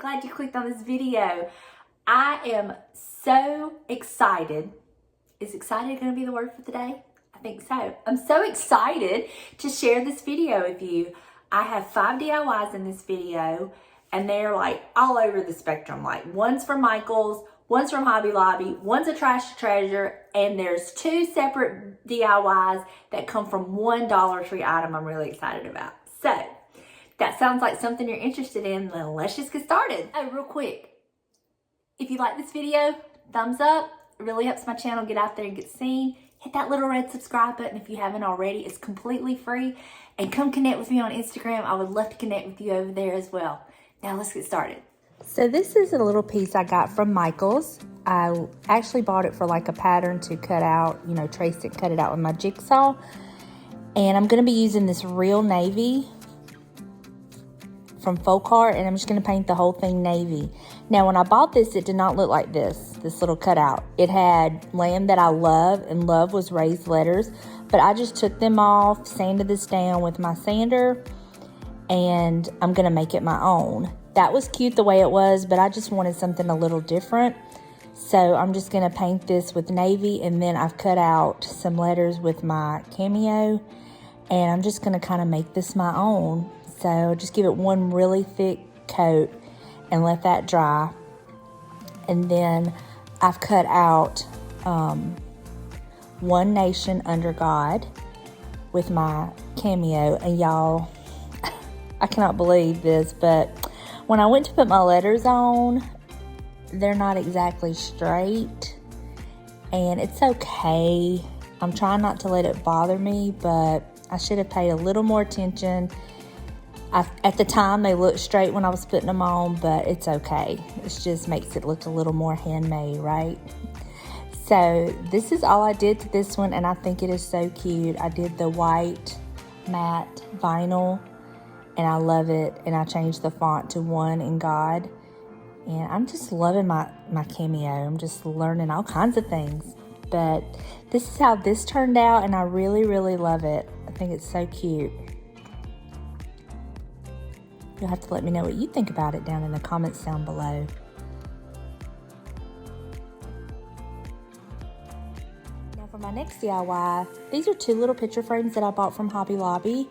glad you clicked on this video. I am so excited. Is excited going to be the word for today? I think so. I'm so excited to share this video with you. I have 5 DIYs in this video, and they're like all over the spectrum. Like one's from Michael's, one's from Hobby Lobby, one's a Trash to Treasure, and there's 2 separate DIYs that come from one Dollar Tree item I'm really excited about. So, that sounds like something you're interested in, then let's just get started. Oh, real quick, if you like this video, thumbs up. It really helps my channel get out there and get seen. Hit that little red subscribe button if you haven't already. It's completely free. And come connect with me on Instagram. I would love to connect with you over there as well. Now let's get started. So this is a little piece I got from Michael's. I actually bought it for like a pattern to cut out, you know, trace it, cut it out with my jigsaw. And I'm going to be using this real navy from Folk Art, and I'm just going to paint the whole thing navy. Now, when I bought this, it did not look like this little cutout. It had Land That I Love, and love was raised letters, but I just took them off, sanded this down with my sander, and I'm going to make it my own. That was cute the way it was, but I just wanted something a little different. So I'm just going to paint this with navy, and then I've cut out some letters with my Cameo, and I'm just going to kind of make this my own. So just give it one really thick coat and let that dry. And then I've cut out One Nation Under God with my Cameo. And y'all, I cannot believe this, but when I went to put my letters on, they're not exactly straight. And it's okay. I'm trying not to let it bother me, but I should have paid a little more attention. At the time, they looked straight when I was putting them on, but it's okay. It just makes it look a little more handmade, right? So this is all I did to this one, and I think it is so cute. I did the white matte vinyl, and I love it. And I changed the font to One in God. And I'm just loving my Cameo. I'm just learning all kinds of things. But this is how this turned out, and I really, really love it. I think it's so cute. You'll have to let me know what you think about it down in the comments down below. Now for my next DIY, these are 2 little picture frames that I bought from Hobby Lobby.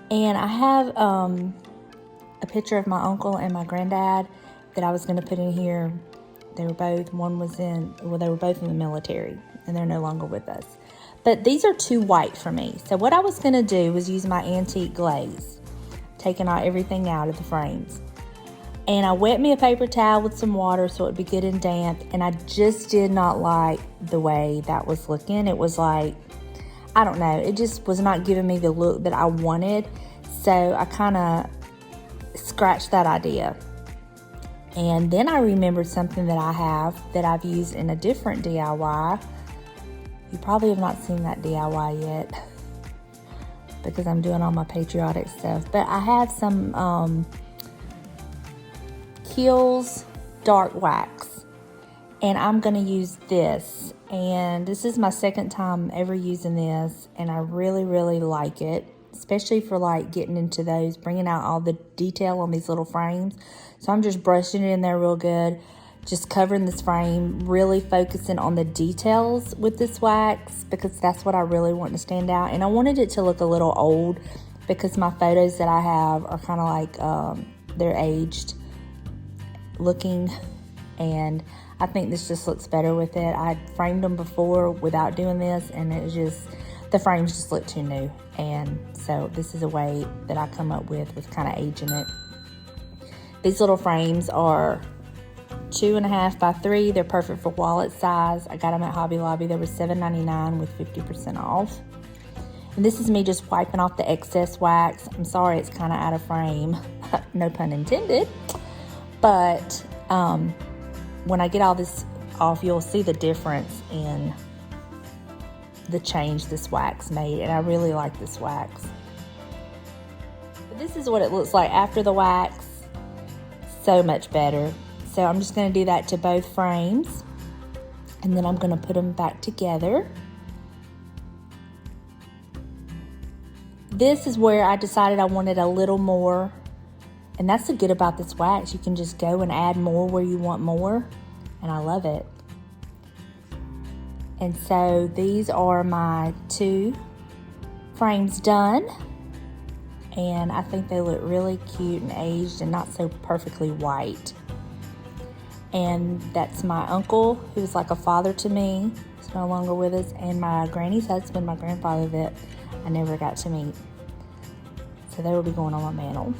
And I have a picture of my uncle and my granddad that I was going to put in here. They were both, they were both in the military, and they're no longer with us. But these are too white for me. So what I was going to do was use my antique glaze, taking everything out of the frames. And I wet me a paper towel with some water so it'd be good and damp, and I just did not like the way that was looking. It was like, I don't know, it just was not giving me the look that I wanted. So I kind of scratched that idea. And then I remembered something that I have that I've used in a different DIY. You probably have not seen that DIY yet, because I'm doing all my Patriotic stuff. But I have some Kilz dark wax, and I'm going to use this. And this is my second time ever using this, and I really, really like it, especially for like getting into those, bringing out all the detail on these little frames. So I'm just brushing it in there real good, just covering this frame, really focusing on the details with this wax, because that's what I really want to stand out. And I wanted it to look a little old, because my photos that I have are kind of like, they're aged looking, and I think this just looks better with it. I framed them before without doing this, and it just, the frames just look too new. And so this is a way that I come up with kind of aging it. These little frames are 2.5 by 3. They're perfect for wallet size. I got them at Hobby Lobby. They were $7.99 with 50% off. And this is me just wiping off the excess wax. I'm sorry it's kind of out of frame. No pun intended. But when I get all this off, you'll see the difference in the change this wax made. And I really like this wax. But this is what it looks like after the wax. So much better. So I'm just going to do that to both frames, and then I'm going to put them back together. This is where I decided I wanted a little more And that's the good about this wax. You can just go and add more where you want more. And I love it. And so these are my 2 frames done. And I think they look really cute and aged and not so perfectly white. And that's my uncle, who's like a father to me. He's no longer with us. And my granny's husband, my grandfather, that I never got to meet. So they will be going on my mantle.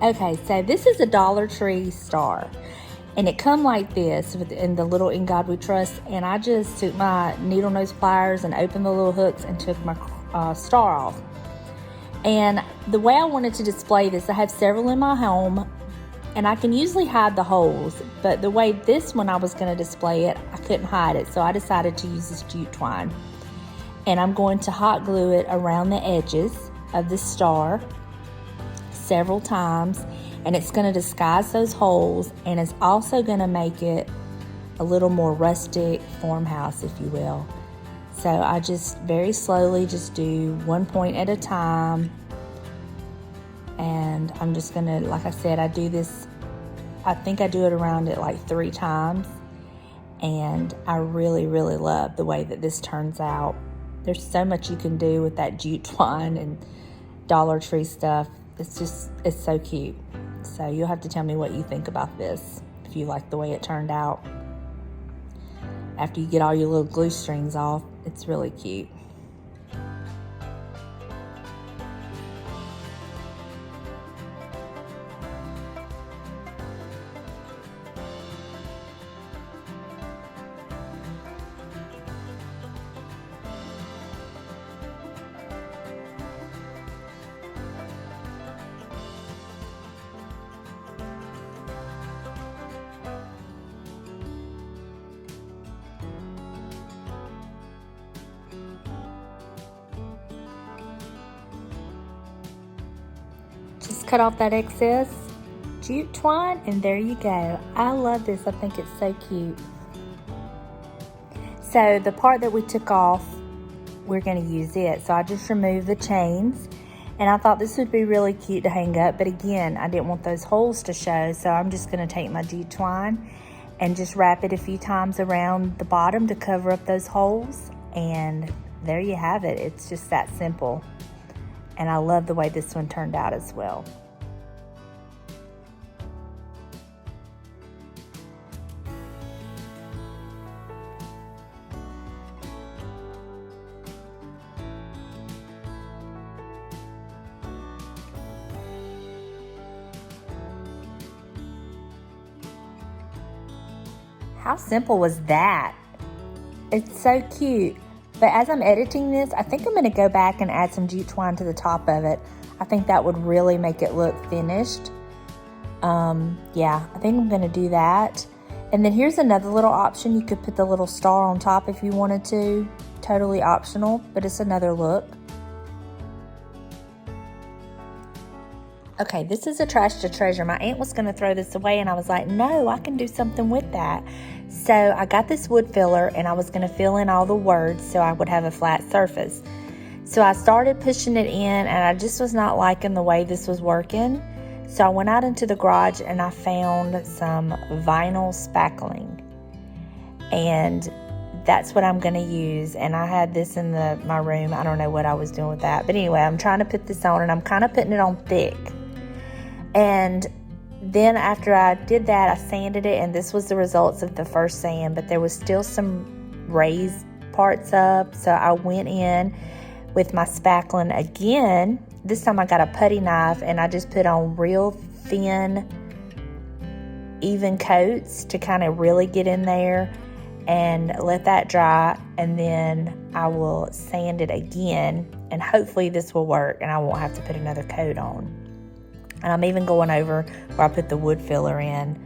Okay, so this is a Dollar Tree star. And it come like this in the little In God We Trust. And I just took my needle nose pliers and opened the little hooks and took my star off. And the way I wanted to display this, I have several in my home. And I can usually hide the holes. But the way this one I was going to display it, I couldn't hide it. So I decided to use this jute twine. And I'm going to hot glue it around the edges of the star several times. And it's going to disguise those holes, and it's also going to make it a little more rustic farmhouse, if you will. So I just very slowly just do 1 point at a time. And I'm just going to, like I said, I do this, I think I do it around it like 3 times. And I really, really love the way that this turns out. There's so much you can do with that jute twine and Dollar Tree stuff. It's so cute. So you'll have to tell me what you think about this, if you like the way it turned out. After you get all your little glue strings off, it's really cute. Just cut off that excess jute twine and there you go. I love this. I think it's so cute. So the part that we took off, we're going to use it. So I just removed the chains, and I thought this would be really cute to hang up, but again, I didn't want those holes to show, so I'm just going to take my jute twine and just wrap it a few times around the bottom to cover up those holes, and there you have it. It's just that simple. And I love the way this one turned out as well. How simple was that? It's so cute. But as I'm editing this, I think I'm going to go back and add some jute twine to the top of it. I think that would really make it look finished. Yeah, I think I'm going to do that. And then here's another little option. You could put the little star on top if you wanted to. Totally optional, but it's another look. Okay, this is a trash to treasure. My aunt was going to throw this away, and I was like, no, I can do something with that. So I got this wood filler, and I was going to fill in all the words so I would have a flat surface. So I started pushing it in, and I just was not liking the way this was working. So I went out into the garage, and I found some vinyl spackling. And that's what I'm going to use. And I had this in my room. I don't know what I was doing with that. But anyway, I'm trying to put this on, and I'm kind of putting it on thick. And then after I did that, I sanded it, and this was the results of the first sand, but there was still some raised parts up. So I went in with my spackling again. This time I got a putty knife, and I just put on real thin, even coats to kind of really get in there and let that dry. And then I will sand it again, and hopefully this will work and I won't have to put another coat on. And I'm even going over where I put the wood filler in.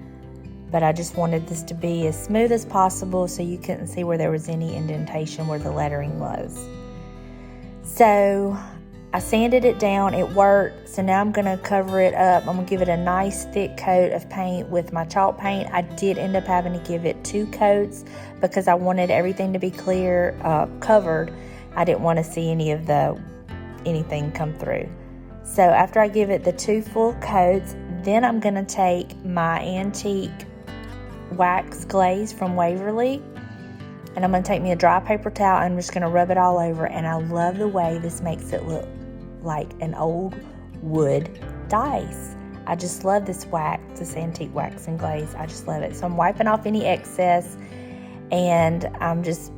But I just wanted this to be as smooth as possible so you couldn't see where there was any indentation where the lettering was. So I sanded it down. It worked. So now I'm going to cover it up. I'm going to give it a nice thick coat of paint with my chalk paint. I did end up having to give it 2 coats because I wanted everything to be clear, covered. I didn't want to see anything come through. So after I give it the 2 full coats, Then I'm gonna take my antique wax glaze from Waverly, and I'm gonna take me a dry paper towel and I'm just gonna rub it all over. And I love the way this makes it look like an old wood dice. I just love this wax, this antique wax and glaze. I just love it. So I'm wiping off any excess, and I'm just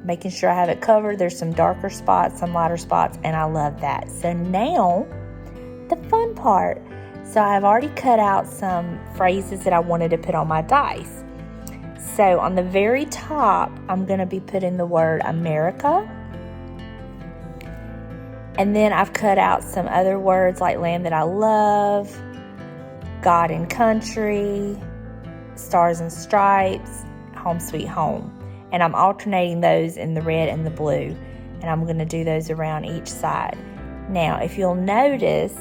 making sure I have it covered. There's some darker spots, some lighter spots, and I love that. So now, the fun part. So I've already cut out some phrases that I wanted to put on my dice. So on the very top, I'm going to be putting the word America. And then I've cut out some other words like land that I love, God and country, stars and stripes, home sweet home. And I'm alternating those in the red and the blue. And I'm going to do those around each side. Now, if you'll notice,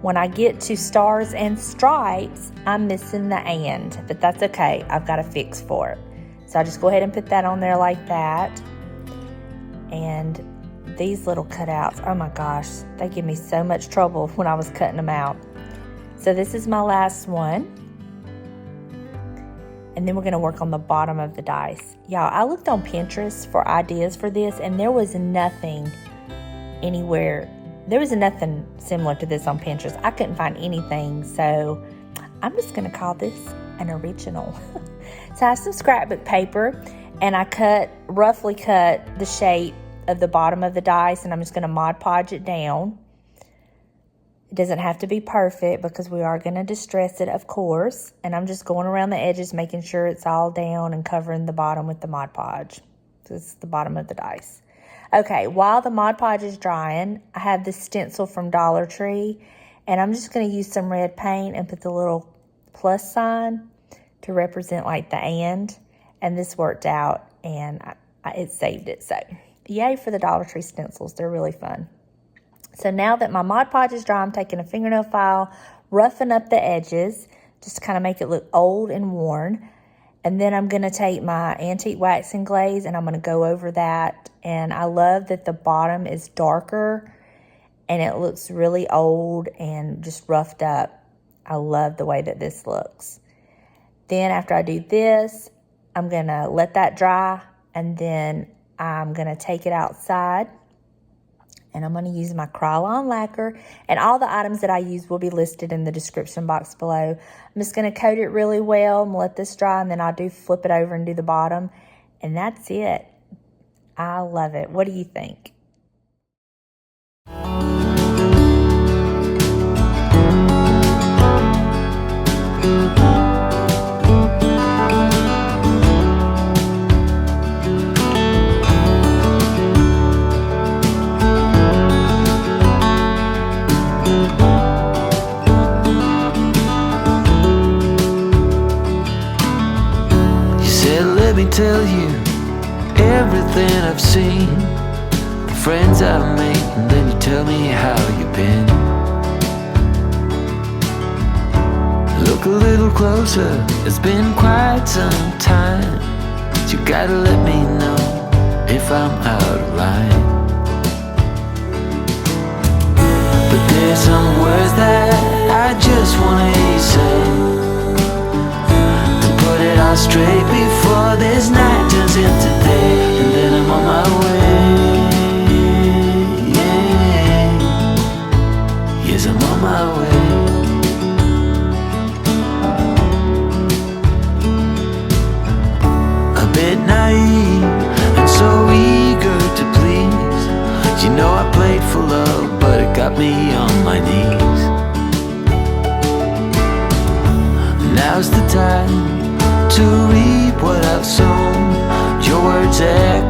when I get to stars and stripes, I'm missing the and, but that's okay. I've got a fix for it. So I just go ahead and put that on there like that. And these little cutouts, oh my gosh, they give me so much trouble when I was cutting them out. So this is my last one. And then we're gonna work on the bottom of the dice. Y'all, I looked on Pinterest for ideas for this, and there was nothing anywhere. There was nothing similar to this on Pinterest. I couldn't find anything, so I'm just gonna call this an original. So I have some scrapbook paper, and I roughly cut the shape of the bottom of the dice, and I'm just gonna Mod Podge it down. It doesn't have to be perfect because we are gonna distress it, of course. And I'm just going around the edges, making sure it's all down and covering the bottom with the Mod Podge. This is the bottom of the dice. Okay, while the Mod Podge is drying, I have this stencil from Dollar Tree, and I'm just going to use some red paint and put the little plus sign to represent like the and this worked out, and it saved it. So yay for the Dollar Tree stencils. They're really fun. So now that my Mod Podge is dry, I'm taking a fingernail file, roughing up the edges, just to kind of make it look old and worn. And then I'm going to take my antique wax and glaze, and I'm going to go over that. And I love that the bottom is darker and it looks really old and just roughed up. I love the way that this looks. Then after I do this, I'm going to let that dry, and then I'm going to take it outside. And I'm going to use my Krylon lacquer. And all the items that I use will be listed in the description box below. I'm just going to coat it really well and let this dry. And then I'll flip it over and do the bottom. And that's it. I love it. What do you think? Tell you everything I've seen, the friends I've made, and then you tell me how you've been. Look a little closer, it's been quite some time. So you gotta let me know if I'm out of line. But there's some words that I just wanna hear you say, put it all straight before this night turns into day. And then I'm on my way, yeah. Yes, I'm on my way. A bit naive and so eager to please. You know I played for love, but it got me on my knees. Now's the time to reap what I've sown. Your words echo